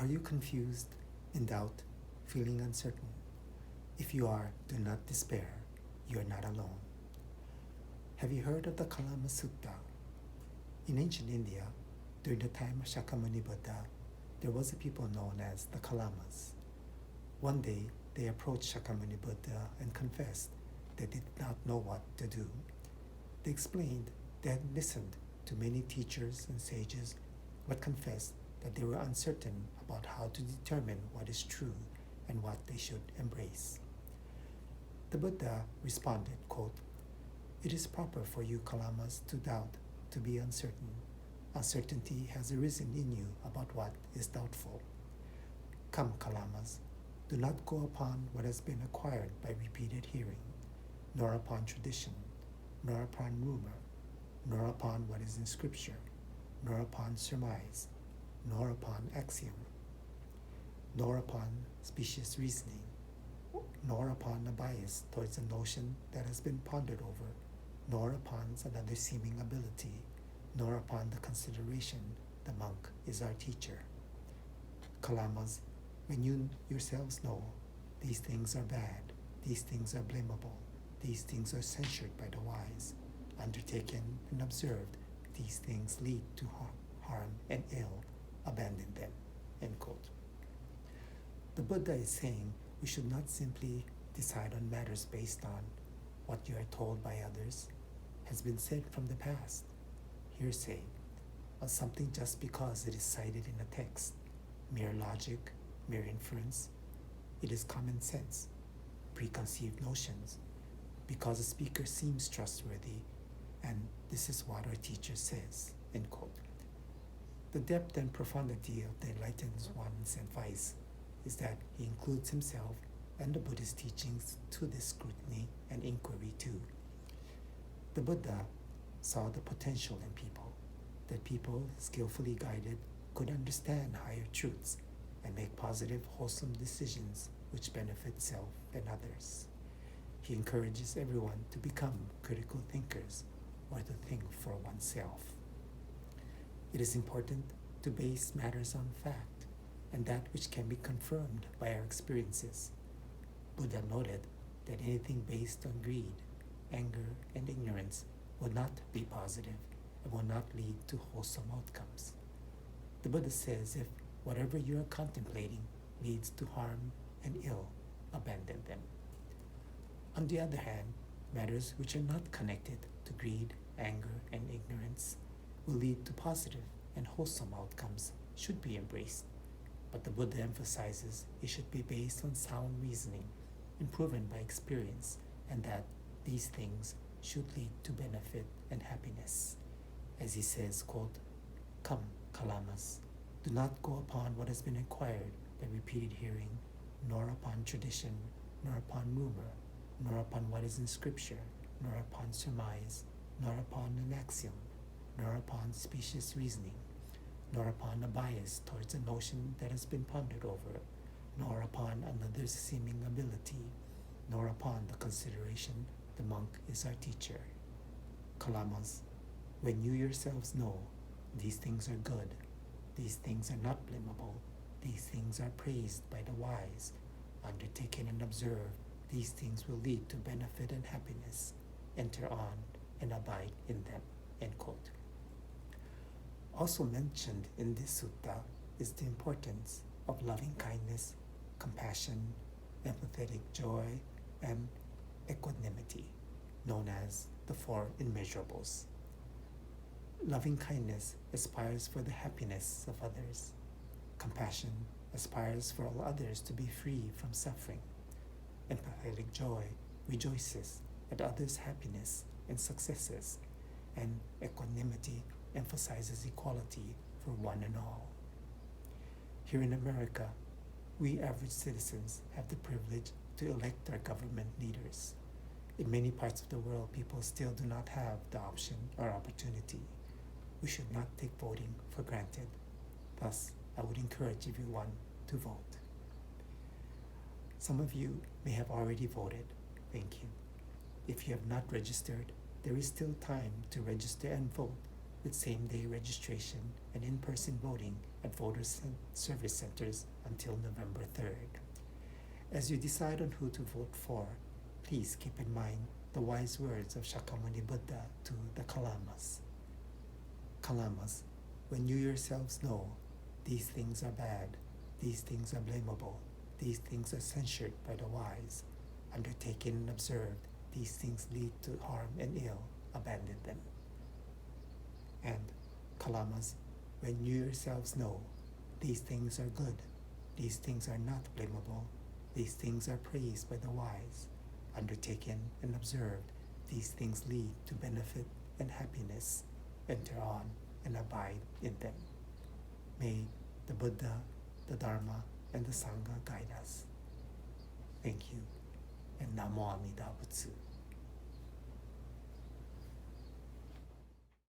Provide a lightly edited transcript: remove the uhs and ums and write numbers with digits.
Are you confused, in doubt, feeling uncertain? If you are, do not despair. You are not alone. Have you heard of the Kalama Sutta? In ancient India, during the time of Shakyamuni Buddha, there was a people known as the Kalamas. One day, they approached Shakyamuni Buddha and confessed they did not know what to do. They explained they had listened to many teachers and sages, but confessed that they were uncertain about how to determine what is true and what they should embrace. The Buddha responded, quote, "It is proper for you Kalamas to doubt, to be uncertain. Uncertainty has arisen in you about what is doubtful. Come, Kalamas, do not go upon what has been acquired by repeated hearing, nor upon tradition, nor upon rumor, nor upon what is in Scripture, nor upon surmise, nor upon axiom, nor upon specious reasoning, nor upon a bias towards a notion that has been pondered over, nor upon another seeming ability, nor upon the consideration the monk is our teacher. Kalamas, when you yourselves know these things are bad, these things are blamable, these things are censured by the wise, undertaken and observed, these things lead to harm and ill, abandon them." End quote. The Buddha is saying we should not simply decide on matters based on what you are told by others, has been said from the past, hearsay, on something just because it is cited in a text, mere logic, mere inference. It is common sense, preconceived notions, because a speaker seems trustworthy, and this is what our teacher says, end quote. The depth and profundity of the enlightened one's advice is that he includes himself and the Buddhist teachings to this scrutiny and inquiry too. The Buddha saw the potential in people, that people skillfully guided could understand higher truths and make positive, wholesome decisions which benefit self and others. He encourages everyone to become critical thinkers or to think for oneself. It is important to base matters on fact and that which can be confirmed by our experiences. Buddha noted that anything based on greed, anger, and ignorance will not be positive and will not lead to wholesome outcomes. The Buddha says if whatever you are contemplating leads to harm and ill, abandon them. On the other hand, matters which are not connected to greed, anger, and ignorance will lead to positive and wholesome outcomes should be embraced. But the Buddha emphasizes it should be based on sound reasoning and proven by experience, and that these things should lead to benefit and happiness. As he says, quote, "Come, Kalamas, do not go upon what has been acquired by repeated hearing, nor upon tradition, nor upon rumor, nor upon what is in Scripture, nor upon surmise, nor upon an axiom, nor upon specious reasoning, nor upon a bias towards a notion that has been pondered over, nor upon another's seeming ability, nor upon the consideration the monk is our teacher. Kalamas, when you yourselves know these things are good, these things are not blamable, these things are praised by the wise, undertaken and observed, these things will lead to benefit and happiness, enter on and abide in them." End quote. Also mentioned in this sutta is the importance of loving kindness, compassion, empathetic joy, and equanimity, known as the four immeasurables. Loving kindness aspires for the happiness of others. Compassion aspires for all others to be free from suffering. Empathetic joy rejoices at others' happiness and successes, and equanimity emphasizes equality for one and all. Here in America, we average citizens have the privilege to elect our government leaders. In many parts of the world, people still do not have the option or opportunity. We should not take voting for granted. Thus, I would encourage everyone to vote. Some of you may have already voted. Thank you. If you have not registered, there is still time to register and vote with same-day registration and in-person voting at voter service centers until November 3rd. As you decide on who to vote for, please keep in mind the wise words of Shakyamuni Buddha to the Kalamas. Kalamas, when you yourselves know these things are bad, these things are blamable, these things are censured by the wise, undertaken and observed, these things lead to harm and ill, abandon them. And Kalamas, when you yourselves know these things are good, these things are not blamable, these things are praised by the wise, undertaken and observed, these things lead to benefit and happiness, enter on and abide in them. May the Buddha, the Dharma, and the Sangha guide us. Thank you, and Namo Amida Butsu.